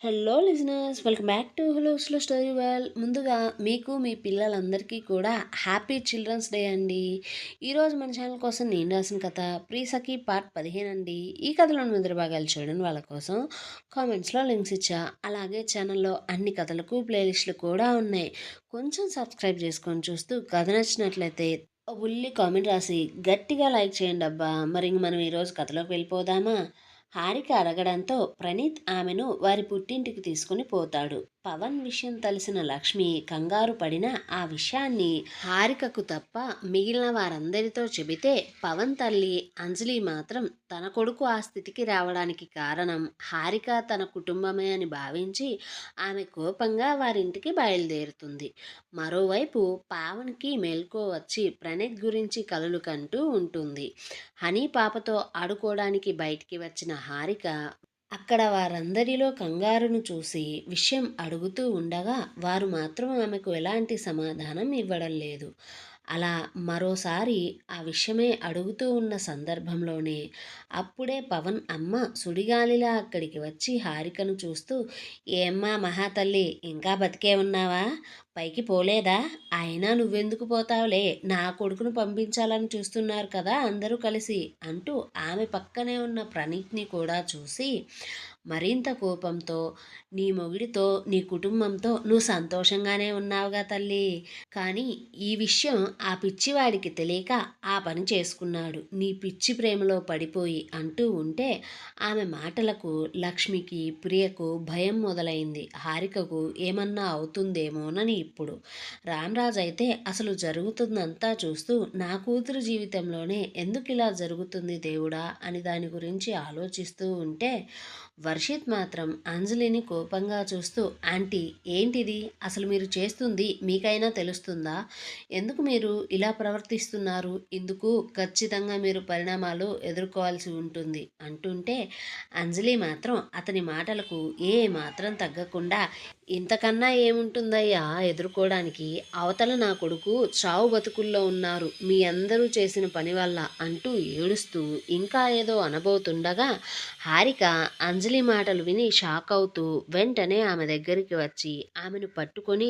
Hello listeners, welcome back to hello slow story well. ముందుగా మీకు మీ పిల్లలందరికీ కూడా హ్యాపీ చిల్డ్రన్స్ డే అండి. ఈరోజు మన ఛానల్ కోసం నేను రాసిన కథ ప్రీసఖి పార్ట్ 15 అండి. ఈ కథలోని ముందర భాగాలు చూడని వాళ్ళ కోసం కామెంట్స్లో లింక్స్ ఇచ్చా. అలాగే ఛానల్లో అన్ని కథలకు ప్లేలిస్టులు కూడా ఉన్నాయి. కొంచెం సబ్స్క్రైబ్ చేసుకొని చూస్తూ కథ నచ్చినట్లయితే ఉల్లి కామెంట్ రాసి గట్టిగా లైక్ చేయండి అబ్బా. మరి మనం ఈరోజు కథలోకి వెళ్ళిపోదామా? హారిక అడగడంతో ప్రణీత్ ఆమెను వారి పుట్టింటికి తీసుకుని పోతాడు. పవన్ విషయం తెలిసిన లక్ష్మి కంగారు పడిన ఆ విషయాన్ని హారికకు తప్ప మిగిలిన వారందరితో చెబితే పవన్ తల్లి అంజలి మాత్రం తన కొడుకు ఆ స్థితికి రావడానికి కారణం హారిక తన కుటుంబమే అని భావించి ఆమె కోపంగా వారింటికి బయలుదేరుతుంది. మరోవైపు పావన్కి మెలకువ వచ్చి ప్రణీత్ గురించి కలలు కంటూ ఉంటుంది. హనీ పాపతో ఆడుకోవడానికి బయటికి వచ్చిన హారిక అక్కడ వారందరిలో కంగారును చూసి విషయం అడుగుతూ ఉండగా వారు మాత్రం ఆమెకు ఎలాంటి సమాధానం ఇవ్వడం లేదు. అలా మరోసారి ఆ విషయమే అడుగుతూ ఉన్న సందర్భంలోనే అప్పుడే పవన్ అమ్మ సుడిగాలిలా అక్కడికి వచ్చి హారికను చూస్తూ, ఏమ్మా మహాతల్లి, ఇంకా బతికే ఉన్నావా? పైకి పోలేదా? అయినా నువ్వెందుకు పోతావులే, నా కొడుకును పంపించాలని చూస్తున్నారు కదా అందరూ కలిసి అంటూ ఆమె పక్కనే ఉన్న ప్రణీత్ని కూడా చూసి మరింత కోపంతో, నీ మొగుడితో నీ కుటుంబంతో నువ్వు సంతోషంగానే ఉన్నావుగా తల్లి, కానీ ఈ విషయం ఆ పిచ్చివాడికి తెలియక ఆ పని చేసుకున్నాడు, నీ పిచ్చి ప్రేమలో పడిపోయి అంటూ ఉంటే ఆమె మాటలకు లక్ష్మికి ప్రియకు భయం మొదలైంది. హారికకు ఏమన్నా అవుతుందేమోనని. ఇప్పుడు రామరాజు అయితే అసలు జరుగుతుందంతా చూస్తూ నా కూతురు జీవితంలోనే ఎందుకు ఇలా జరుగుతుంది దేవుడా అని దాని గురించి ఆలోచిస్తూ ఉంటే వర్షిత్ మాత్రం అంజలిని కోపంగా చూస్తూ, ఆంటీ ఏంటిది, అసలు మీరు చేస్తుంది మీకైనా తెలుస్తుందా? ఎందుకు మీరు ఇలా ప్రవర్తిస్తున్నారు? ఇందుకు ఖచ్చితంగా మీరు పరిణామాలు ఎదుర్కోవాల్సి ఉంటుంది అంటుంటే అంజలి మాత్రం అతని మాటలకు ఏ మాత్రం తగ్గకుండా, ఇంతకన్నా ఏముంటుందయ్యా ఎదుర్కోవడానికి, అవతల నా కొడుకు చావు బతుకుల్లో ఉన్నారు మీ అందరూ చేసిన పని వల్ల అంటూ ఏడుస్తూ ఇంకా ఏదో అనబోతుండగా హారిక అంజలి మాటలు విని షాక్ అవుతూ వెంటనే ఆమె దగ్గరికి వచ్చి ఆమెను పట్టుకొని,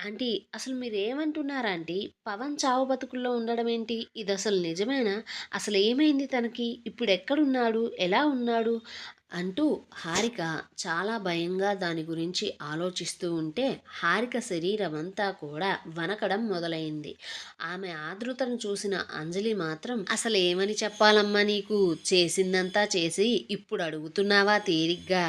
ఆంటీ అసలు మీరేమంటున్నారా ఆంటీ? పవన్ చావు బతుకుల్లో ఉండడం ఏంటి? ఇది అసలు నిజమేనా? అసలు ఏమైంది తనకి? ఇప్పుడు ఎక్కడున్నాడు? ఎలా ఉన్నాడు? అంటూ హారిక చాలా భయంగా దాని గురించి ఆలోచిస్తూ ఉంటే హారిక శరీరం అంతా కూడా వనకడం మొదలైంది. ఆమె ఆతృతను చూసిన అంజలి మాత్రం, అసలు ఏమని చెప్పాలమ్మా నీకు? చేసిందంతా చేసి ఇప్పుడు అడుగుతున్నావా తీరిగ్గా?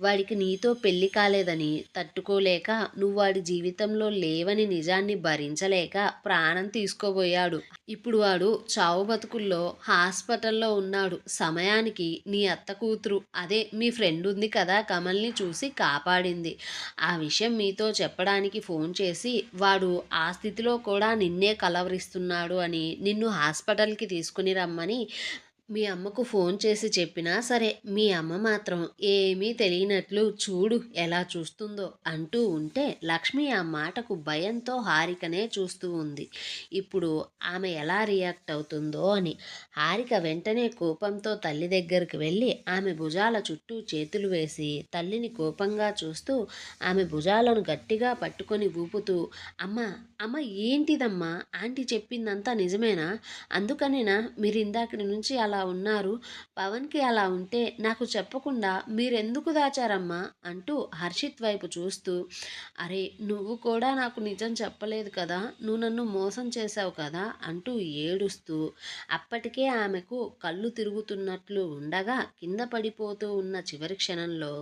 వాడికి నీతో పెళ్లి కాలేదని తట్టుకోలేక నువ్వు వాడి జీవితంలో లేవని నిజాన్ని భరించలేక ప్రాణం తీసుకోబోయాడు. ఇప్పుడు వాడు చావు బతుకుల్లో హాస్పిటల్లో ఉన్నాడు. సమయానికి నీ అత్త కూతురు, అదే మీ ఫ్రెండ్ ఉంది కదా కమల్ని, చూసి కాపాడింది. ఆ విషయం మీతో చెప్పడానికి ఫోన్ చేసి వాడు ఆ స్థితిలో కూడా నిన్నే కలవరిస్తున్నాడు అని నిన్ను హాస్పిటల్కి తీసుకుని రమ్మని మీ అమ్మకు ఫోన్ చేసి చెప్పినా సరే మీ అమ్మ మాత్రం ఏమీ తెలియనట్లు చూడు ఎలా చూస్తుందో అంటూ ఉంటే లక్ష్మి ఆ మాటకు భయంతో హారికనే చూస్తూ ఉంది. ఇప్పుడు ఆమె ఎలా రియాక్ట్ అవుతుందో అని. హారిక వెంటనే కోపంతో తల్లి దగ్గరికి వెళ్ళి ఆమె భుజాల చుట్టూ చేతులు వేసి తల్లిని కోపంగా చూస్తూ ఆమె భుజాలను గట్టిగా పట్టుకొని ఊపుతూ, అమ్మ అమ్మ ఏంటిదమ్మా? ఆంటీ చెప్పిందంతా నిజమేనా? అందుకనేనా మీరు ఇందాకటి నుంచి అలా ఉన్నారు? పవన్కి అలా ఉంటే నాకు చెప్పకుండా మీరెందుకు దాచారమ్మా అంటూ హర్షిత్ వైపు చూస్తూ, అరే నువ్వు కూడా నాకు నిజం చెప్పలేదు కదా, నువ్వు నన్ను మోసం చేశావు కదా అంటూ ఏడుస్తూ అప్పటికే ఆమెకు కళ్ళు తిరుగుతున్నట్లు ఉండగా కింద పడిపోతూ ఉన్న చివరి క్షణంలో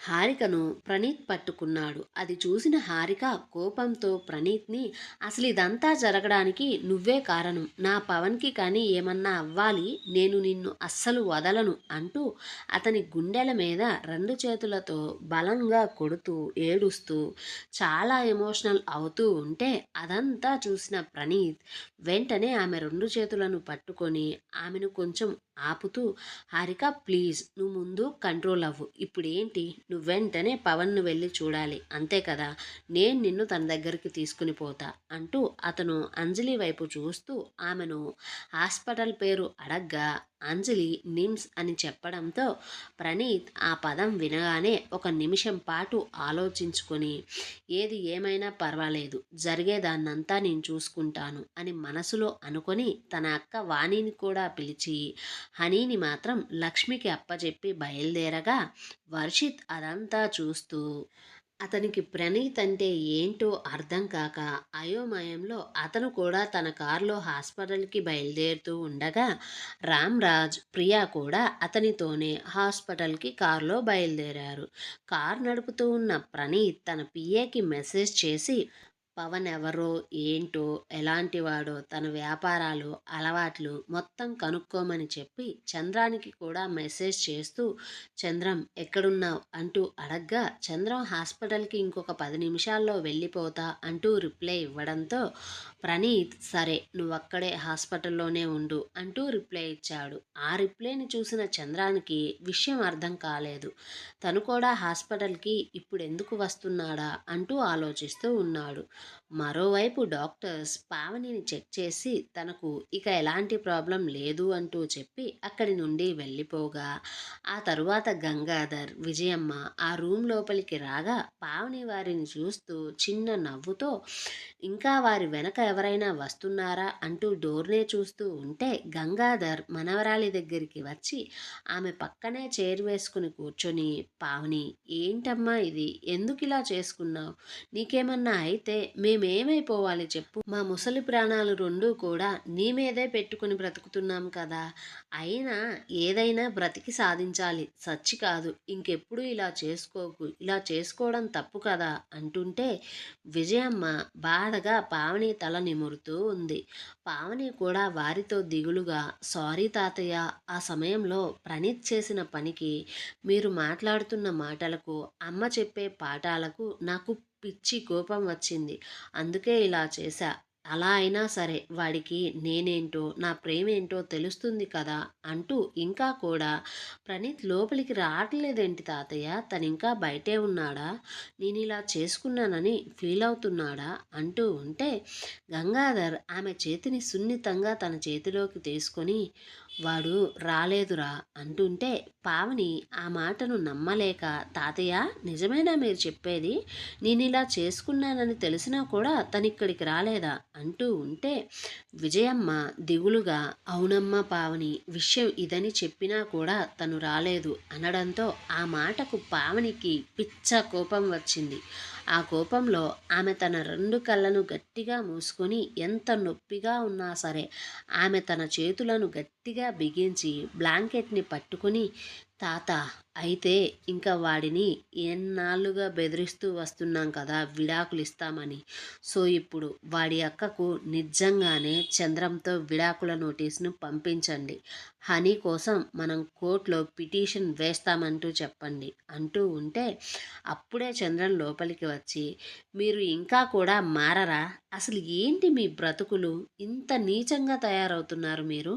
హారికను ప్రణీత్ పట్టుకున్నాడు. అది చూసిన హారిక కోపంతో ప్రణీత్ని, అసలు ఇదంతా జరగడానికి నువ్వే కారణం, నా పవన్కి కానీ ఏమన్నా అవ్వాలి, నేను నిన్ను అస్సలు వదలను అంటూ అతని గుండెల మీద రెండు చేతులతో బలంగా కొడుతూ ఏడుస్తూ చాలా ఎమోషనల్ అవుతూ ఉంటే అదంతా చూసిన ప్రణీత్ వెంటనే ఆమె రెండు చేతులను పట్టుకొని ఆమెను కొంచెం ఆపుతూ, హారిక ప్లీజ్ నువ్వు ముందు కంట్రోల్ అవ్వు, ఇప్పుడేంటి నువ్వు వెంటనే పవన్ను వెళ్ళి చూడాలి అంతే కదా, నేను నిన్ను తన దగ్గరికి తీసుకుని పోతా అంటూ అతను అంజలి వైపు చూస్తూ ఆమెను హాస్పిటల్ పేరు అడగ్గా అంజలి నిమ్స్ అని చెప్పడంతో ప్రణీత్ ఆ పదం వినగానే ఒక నిమిషం పాటు ఆలోచించుకొని ఏది ఏమైనా పర్వాలేదు, జరిగేదాన్నంతా నేను చూసుకుంటాను అని మనసులో అనుకొని తన అక్క వాణిని కూడా పిలిచి హనీని మాత్రం లక్ష్మికి అప్పచెప్పి బయలుదేరగా వర్షిత్ అదంతా చూస్తూ అతనికి ప్రణీత్ అంటే ఏంటో అర్థం కాక అయోమయంలో అతను కూడా తన కారులో హాస్పిటల్కి బయలుదేరుతూ ఉండగా రామ్రాజ్ ప్రియా కూడా అతనితోనే హాస్పిటల్కి కారులో బయలుదేరారు. కారు నడుపుతూ ఉన్న ప్రణీత్ తన పిఏకి మెసేజ్ చేసి పవన్ ఎవరో ఏంటో ఎలాంటివాడో తన వ్యాపారాలు అలవాట్లు మొత్తం కనుక్కోమని చెప్పి చంద్రానికి కూడా మెసేజ్ చేస్తూ చంద్రం ఎక్కడున్నావు అంటూ అడగ్గా చంద్రం హాస్పిటల్కి ఇంకొక 10 నిమిషాల్లో వెళ్ళిపోతా అంటూ రిప్లై ఇవ్వడంతో ప్రణీత్ సరే నువ్వక్కడే హాస్పిటల్లోనే ఉండు అంటూ రిప్లై ఇచ్చాడు. ఆ రిప్లైని చూసిన చంద్రానికి విషయం అర్థం కాలేదు. తను కూడా హాస్పిటల్కి ఇప్పుడు ఎందుకు వస్తున్నాడా అంటూ ఆలోచిస్తూ ఉన్నాడు. మరోవైపు డాక్టర్స్ పావనిని చెక్ చేసి తనకు ఇక ఎలాంటి ప్రాబ్లం లేదు అంటూ చెప్పి అక్కడి నుండి వెళ్ళిపోగా ఆ తరువాత గంగాధర్ విజయమ్మ ఆ రూమ్ లోపలికి రాగా పావని వారిని చూస్తూ చిన్న నవ్వుతో ఇంకా వారి వెనక ఎవరైనా వస్తున్నారా అంటూ డోర్నే చూస్తూ ఉంటే గంగాధర్ మనవరాలి దగ్గరికి వచ్చి ఆమె పక్కనే చైర్ వేసుకుని కూర్చొని పావని ఏంటమ్మా ఇది, ఎందుకు ఇలా చేసుకున్నావు, నీకేమన్నా అయితే మేమేమైపోవాలి చెప్పు, మా ముసలి ప్రాణాలు రెండూ కూడా నీ మీదే పెట్టుకుని బ్రతుకుతున్నాం కదా, అయినా ఏదైనా బ్రతికి సాధించాలి, సచ్చి కాదు, ఇంకెప్పుడు ఇలా చేసుకోకు, ఇలా చేసుకోవడం తప్పు కదా అంటుంటే విజయమ్మ బాధగా పావని తల నిమురుతూ ఉంది. పావని కూడా వారితో దిగులుగా సారీ తాతయ్య, ఆ సమయంలో ప్రణీత్ చేసిన పనికి, మీరు మాట్లాడుతున్న మాటలకు, అమ్మ చెప్పే పాఠాలకు నాకు పిచ్చి కోపం వచ్చింది, అందుకే ఇలా చేశా, అలా అయినా సరే వాడికి నేనేంటో నా ప్రేమేంటో తెలుస్తుంది కదా అంటూ ఇంకా కూడా ప్రణీత్ లోపలికి రావట్లేదేంటి తాతయ్య, తను ఇంకా బయటే ఉన్నాడా, నేను ఇలా చేసుకున్నానని ఫీల్ అవుతున్నాడా అంటూ ఉంటే గంగాధర్ ఆమె చేతిని సున్నితంగా తన చేతిలోకి తీసుకొని వాడు రాలేదురా అంటుంటే పావని ఆ మాటను నమ్మలేక తాతయ్య నిజమేనా మీరు చెప్పేది, నేను ఇలా చేసుకున్నానని తెలిసినా కూడా తను ఇక్కడికి రాలేదా అంటూ ఉంటే విజయమ్మ దిగులుగా అవునమ్మ పావని, విషయం ఇదని చెప్పినా కూడా తను రాలేదు అనడంతో ఆ మాటకు పావనికి పిచ్చ కోపం వచ్చింది. ఆ కోపంలో ఆమె తన 2 కళ్ళను గట్టిగా మూసుకొని ఎంత నొప్పిగా ఉన్నా సరే ఆమె తన చేతులను గట్టిగా బిగించి బ్లాంకెట్ని పట్టుకుని తాత అయితే ఇంకా వాడిని ఎన్నాళ్ళుగా బెదిరిస్తూ వస్తున్నాం కదా విడాకులు ఇస్తామని, సో ఇప్పుడు వాడి అక్కకు నిజంగానే చంద్రంతో విడాకుల నోటీసును పంపించండి, హనీ కోసం మనం కోర్టులో పిటిషన్ వేస్తామంటూ చెప్పండి అంటూ ఉంటే అప్పుడే చంద్రం లోపలికి వచ్చి మీరు ఇంకా కూడా మారరా, అసలు ఏంటి మీ బ్రతుకులు, ఇంత నీచంగా తయారవుతున్నారు మీరు,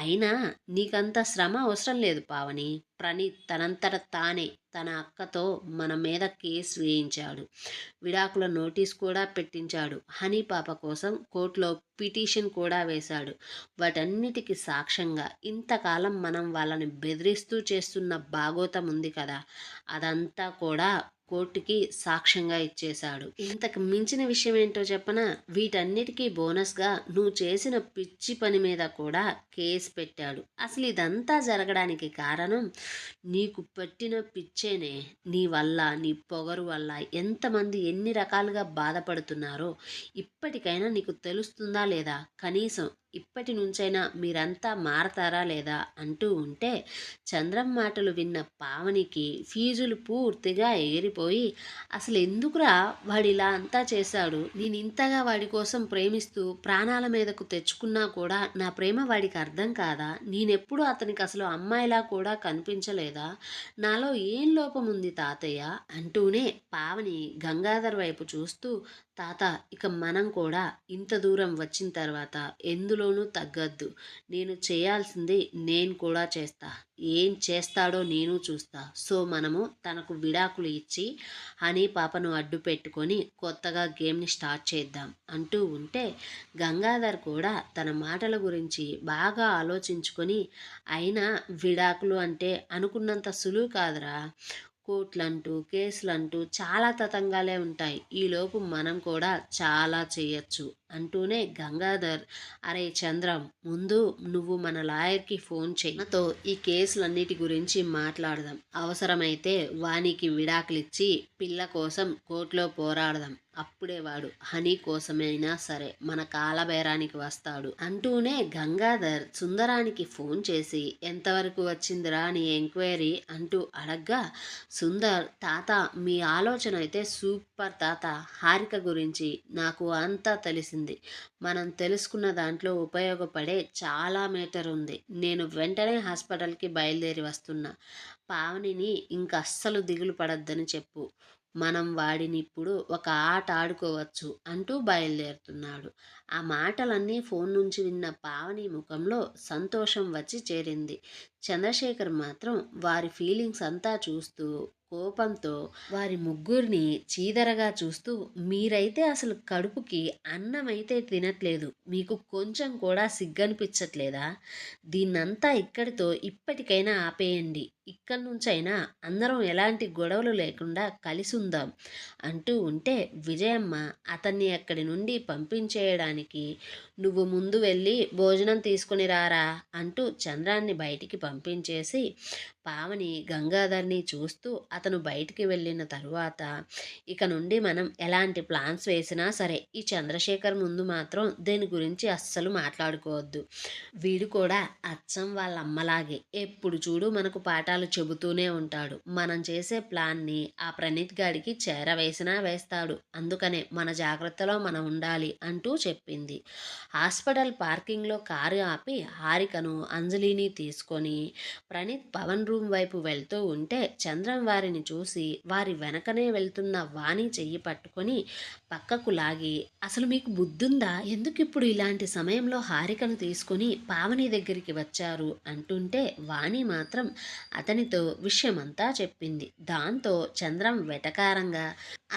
అయినా నీకంత శ్రమ అవసరం లేదు పావని, ప్రణీత్ తనంతట తానే తన అక్కతో మన మీద కేసు వేయించాడు, విడాకుల నోటీస్ కూడా పెట్టించాడు, హనీ పాప కోసం కోర్టులో పిటిషన్ కూడా వేశాడు, వాటన్నిటికీ సాక్ష్యంగా ఇంతకాలం మనం వాళ్ళని బెదిరిస్తూ చేస్తున్న బాగోతం ఉంది కదా అదంతా కూడా కోర్టుకి సాక్ష్యంగా ఇచ్చేశాడు. ఇంతకు మించిన విషయం ఏంటో చెప్పనా, వీటన్నిటికీ బోనస్గా నువ్వు చేసిన పిచ్చి పని మీద కూడా కేసు పెట్టాడు. అసలు ఇదంతా జరగడానికి కారణం నీకు పట్టిన పిచ్చేనే, నీ వల్ల నీ పొగరు వల్ల ఎంతమంది ఎన్ని రకాలుగా బాధపడుతున్నారో ఇప్పటికైనా నీకు తెలుస్తుందా లేదా, కనీసం ఇప్పటి నుంచైనా మీరంతా మారతారా లేదా అంటూ ఉంటే చంద్రం మాటలు విన్న పావనికి ఫీజులు పూర్తిగా ఎగిరిపోయి అసలు ఎందుకురా వాడు ఇలా అంతా చేశాడు, నేను ఇంతగా వాడి కోసం ప్రేమిస్తూ ప్రాణాల మీదకు తెచ్చుకున్నా కూడా నా ప్రేమ వాడికి అర్థం కాదా, నేనెప్పుడు అతనికి అసలు అమ్మాయిలా కూడా కనిపించలేదా, నాలో ఏం లోపం ఉంది తాతయ్య అంటూనే పావని గంగాధర్ వైపు చూస్తూ తాత, ఇక మనం కూడా ఇంత దూరం వచ్చిన తర్వాత ఎందులోనూ తగ్గద్దు. నేను చేయాల్సింది నేను కూడా చేస్తా. ఏం చేస్తాడో నేను చూస్తా. సో మనము తనకు విడాకులు ఇచ్చి హనీ పాపను అడ్డు పెట్టుకొని కొత్తగా గేమ్ని స్టార్ట్ చేద్దాం అంటూ ఉంటే, గంగాధర్ కూడా తన మాటల గురించి బాగా ఆలోచించుకొని, అయినా విడాకులు అంటే అనుకున్నంత సులువు కాదురా, కోర్టులంటూ కేసులంటూ చాలా తతంగాలే ఉంటాయి. ఈలోపు మనం కూడా చాలా చేయొచ్చు అంటూనే గంగాధర్, అరే చంద్రం, ముందు నువ్వు మన లాయర్కి ఫోన్ చెయ్యి, నాతో ఈ కేసులన్నిటి గురించి మాట్లాడదాం, అవసరమైతే వానికి విడాకులిచ్చి పిల్ల కోసం కోర్టులో పోరాడదాం, అప్పుడే వాడు హనీ కోసమైనా సరే మన కాలబేరానికి వస్తాడు అంటూనే గంగాధర్ సుందరానికి ఫోన్ చేసి ఎంతవరకు వచ్చిందిరా నీ ఎంక్వైరీ అంటూ అడగ్గా, సుందర్, తాత మీ ఆలోచన అయితే సూపర్ తాత, హారిక గురించి నాకు అంతా తెలిసింది, మనం తెలుసుకున్న దాంట్లో ఉపయోగపడే చాలా మేటర్ ఉంది, నేను వెంటనే హాస్పిటల్కి బయలుదేరి వస్తున్నా, పావనిని ఇంక అస్సలు దిగులు పడద్దని చెప్పు, మనం వాడిని ఇప్పుడు ఒక ఆట ఆడుకోవచ్చు అంటూ బయలుదేరుతున్నాడు. ఆ మాటలన్నీ ఫోన్ నుంచి విన్న పావని ముఖంలో సంతోషం వచ్చి చేరింది. చంద్రశేఖర్ మాత్రం వారి ఫీలింగ్స్ అంతా చూస్తూ కోపంతో వారి ముగ్గురిని చీదరగా చూస్తూ, మీరైతే అసలు కడుపుకి అన్నమైతే తినట్లేదు, మీకు కొంచెం కూడా సిగ్గనిపించట్లేదా, దీన్నంతా ఇక్కడితో ఇప్పటికైనా ఆపేయండి, ఇక్కడి నుంచైనా అందరం ఎలాంటి గొడవలు లేకుండా కలిసి ఉందాం అంటూ ఉంటే, విజయమ్మ అతన్ని అక్కడి నుండి పంపించేయడానికి, నువ్వు ముందు వెళ్ళి భోజనం తీసుకుని రారా అంటూ చంద్రాన్ని బయటికి పంపించేసి, పావని గంగాధర్ని చూస్తూ అతను బయటికి వెళ్ళిన తరువాత, ఇక నుండి మనం ఎలాంటి ప్లాన్స్ వేసినా సరే ఈ చంద్రశేఖర్ ముందు మాత్రం దేని గురించి అస్సలు మాట్లాడుకోవద్దు, వీడు కూడా అచ్చం వాళ్ళ అమ్మలాగే ఎప్పుడు చూడు మనకు పాఠాలు చెబుతూనే ఉంటాడు, మనం చేసే ప్లాన్ని ఆ ప్రణీత్ గాడికి చేరవేసినా వేస్తాడు, అందుకనే మన జాగ్రత్తలో మనం ఉండాలి అంటూ చెప్పింది. హాస్పిటల్ పార్కింగ్లో కారు ఆపి హారికను అంజలిని తీసుకొని ప్రణీత్ పవన్ రూమ్ వైపు వెళ్తూ ఉంటే, చంద్రం వారిని చూసి వారి వెనకనే వెళ్తున్న వాణి చెయ్యి పట్టుకొని పక్కకు లాగి, అసలు మీకు బుద్ధుందా, ఎందుకు ఇప్పుడు ఇలాంటి సమయంలో హారికను తీసుకొని పావని దగ్గరికి వచ్చారు అంటుంటే, వాణి మాత్రం అతనితో విషయమంతా చెప్పింది. దాంతో చంద్రం వెటకారంగా,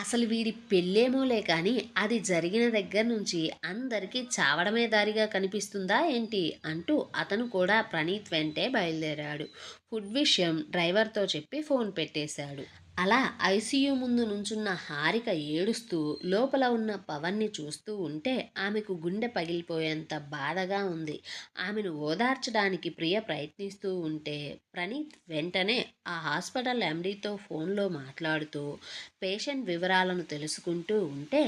అసలు వీడి పెళ్ళేమోలే కానీ అది జరిగిన దగ్గర నుంచి అందరికీ చావడమే దారిగా కనిపిస్తుందా ఏంటి అంటూ అతను కూడా ప్రణీత్ వెంటే బయలుదేరాడు. ఫుడ్ విషయం డ్రైవర్తో చెప్పి ఫోన్ పెట్టేశాడు. అలా ఐసీయూ ముందు నుంచున్న హారిక ఏడుస్తూ లోపల ఉన్న పవన్ని చూస్తూ ఉంటే ఆమెకు గుండె పగిలిపోయేంత బాధగా ఉంది. ఆమెను ఓదార్చడానికి ప్రియ ప్రయత్నిస్తూ ఉంటే ప్రణీత్ వెంటనే ఆ హాస్పిటల్ ఎండీతో ఫోన్లో మాట్లాడుతూ పేషెంట్ వివరాలను తెలుసుకుంటూ ఉంటే,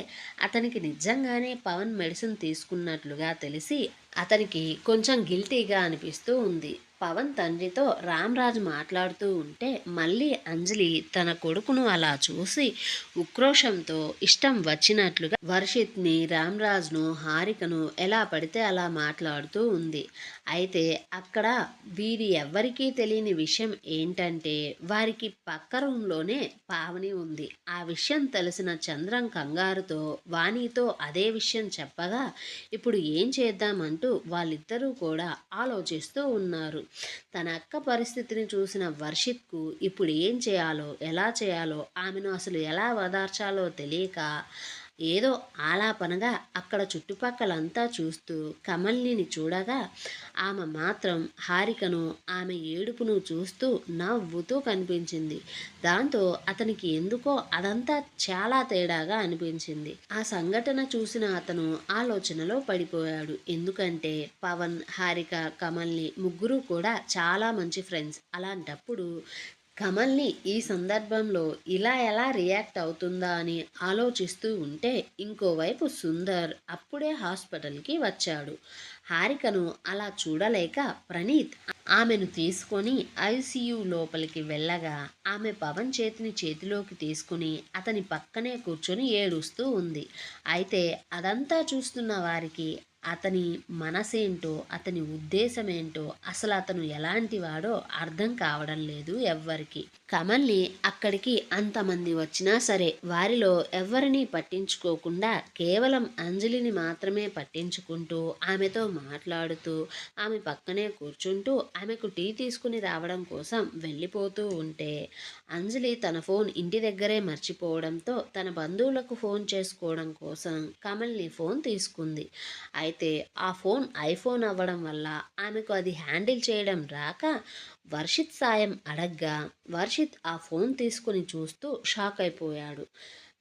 అతనికి నిజంగానే పవన్ మెడిసిన్ తీసుకున్నట్లుగా తెలిసి అతనికి కొంచెం గిల్టీగా అనిపిస్తూ ఉంది. పవన్ తండ్రితో రామ్రాజు మాట్లాడుతూ ఉంటే మళ్ళీ అంజలి తన కొడుకును అలా చూసి ఉక్రోషంతో ఇష్టం వచ్చినట్లుగా వర్షిత్ని, రామ్రాజ్ను, హారికను ఎలా పడితే అలా మాట్లాడుతూ ఉంది. అయితే అక్కడ వీరి ఎవ్వరికీ తెలియని విషయం ఏంటంటే, వారికి పక్క రూంలోనే పావని ఉంది. ఆ విషయం తెలిసిన చంద్రం కంగారుతో వాణితో అదే విషయం చెప్పగా, ఇప్పుడు ఏం చేద్దామంటూ వాళ్ళిద్దరూ కూడా ఆలోచిస్తూ ఉన్నారు. తన అక్క పరిస్థితిని చూసిన వర్షిత్కు ఇప్పుడు ఏం చేయాలో, ఎలా చేయాలో, ఆమెను అసలు ఎలా ఓదార్చాలో తెలియక ఏదో ఆలాపనగా అక్కడ చుట్టుపక్కలంతా చూస్తూ కమల్నిని చూడగా, ఆమె మాత్రం హారికను, ఆమె ఏడుపును చూస్తూ నవ్వుతూ కనిపించింది. దాంతో అతనికి ఎందుకో అదంతా చాలా తేడాగా అనిపించింది. ఆ సంఘటన చూసిన అతను ఆలోచనలో పడిపోయాడు. ఎందుకంటే పవన్, హారిక, కమల్ని ముగ్గురు కూడా చాలా మంచి ఫ్రెండ్స్. అలాంటప్పుడు కమల్ని ఈ సందర్భంలో ఇలా ఎలా రియాక్ట్ అవుతుందా అని ఆలోచిస్తూ ఉంటే, ఇంకోవైపు సుందర్ అప్పుడే హాస్పిటల్కి వచ్చాడు. హారికను అలా చూడలేక ప్రణీత్ ఆమెను తీసుకొని ఐసీయూ లోపలికి వెళ్ళగా, ఆమె పవన్ చేతిని చేతిలోకి తీసుకుని అతని పక్కనే కూర్చొని ఏడుస్తూ ఉంది. అయితే అదంతా చూస్తున్న వారికి అతని మనసేంటో, అతని ఉద్దేశమేంటో, అసలు అతను ఎలాంటి వాడో అర్థం కావడం లేదు ఎవ్వరికి. కమల్ని అక్కడికి అంతమంది వచ్చినా సరే వారిలో ఎవరినీ పట్టించుకోకుండా కేవలం అంజలిని మాత్రమే పట్టించుకుంటూ ఆమెతో మాట్లాడుతూ ఆమె పక్కనే కూర్చుంటూ ఆమెకు టీ తీసుకుని రావడం కోసం వెళ్ళిపోతూ ఉంటే అంజలి తన ఫోన్ ఇంటి దగ్గరే మర్చిపోవడంతో తన బంధువులకు ఫోన్ చేసుకోవడం కోసం కమల్ని ఫోన్ తీసుకుంది. అయితే ఆ ఫోన్ ఐఫోన్ అవ్వడం వల్ల ఆమెకు అది హ్యాండిల్ చేయడం రాక వర్షిత్ సాయం అడగ్గా వర్షిత్ ఆ ఫోన్ తీసుకుని చూస్తూ షాక్ అయిపోయాడు.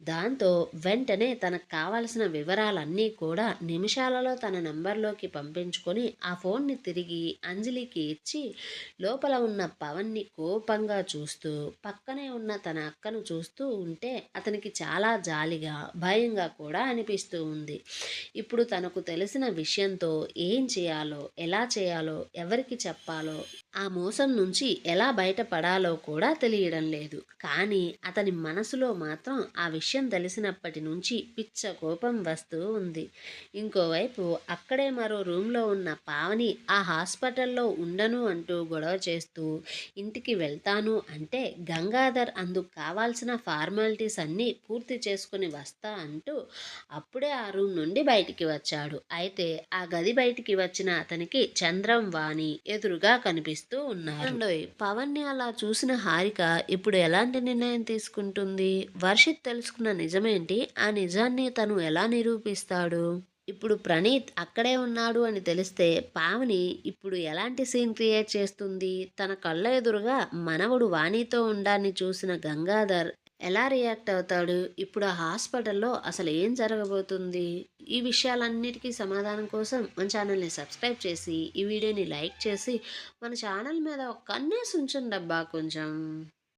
దాంతో వెంటనే తనకు కావలసిన వివరాలన్నీ కూడా నిమిషాలలో తన నెంబర్లోకి పంపించుకొని ఆ ఫోన్ని తిరిగి అంజలికి ఇచ్చి లోపల ఉన్న పవన్ని కోపంగా చూస్తూ పక్కనే ఉన్న తన అక్కను చూస్తూ ఉంటే అతనికి చాలా జాలిగా భయంగా కూడా అనిపిస్తూ ఉంది. ఇప్పుడు తనకు తెలిసిన విషయంతో ఏం చేయాలో ఎలా చేయాలో ఎవరికి చెప్పాలో ఆ మోసం నుంచి ఎలా బయటపడాలో కూడా తెలియడం లేదు. కానీ అతని మనసులో మాత్రం ఆ విషయం తెలిసినప్పటి నుంచి పిచ్చ కోపం వస్తూ ఉంది. ఇంకోవైపు అక్కడే మరో రూమ్లో ఉన్న పావని ఆ హాస్పిటల్లో ఉండను అంటూ గొడవ చేస్తూ ఇంటికి వెళ్తాను అంటే గంగాధర్ అందుకు కావాల్సిన ఫార్మాలిటీస్ అన్నీ పూర్తి చేసుకుని వస్తా అంటూ అప్పుడే ఆ రూమ్ నుండి బయటికి వచ్చాడు. అయితే ఆ గది బయటికి వచ్చిన అతనికి చంద్రం వాణి ఎదురుగా కనిపిస్తూ ఉన్నారు. పవన్ని అలా చూసిన హారిక ఇప్పుడు ఎలాంటి నిర్ణయం తీసుకుంటుంది? వర్షిత్ తెలుసుకున్న నిజమేంటి? ఆ నిజాన్ని తను ఎలా నిరూపిస్తాడు? ఇప్పుడు ప్రణీత్ అక్కడే ఉన్నాడు అని తెలిస్తే పావని ఇప్పుడు ఎలాంటి సీన్ క్రియేట్ చేస్తుంది? తన కళ్ళ ఎదురుగా మనవడు వాణితో ఉండాన్ని చూసిన గంగాధర్ ఎలా రియాక్ట్ అవుతాడు? ఇప్పుడు ఆ హాస్పిటల్లో అసలు ఏం జరగబోతుంది? ఈ విషయాలన్నిటికీ సమాధానం కోసం మన ఛానల్ని సబ్స్క్రైబ్ చేసి ఈ వీడియోని లైక్ చేసి మన ఛానల్ మీద ఒక కన్నేసి ఉంచండి అబ్బా కొంచెం.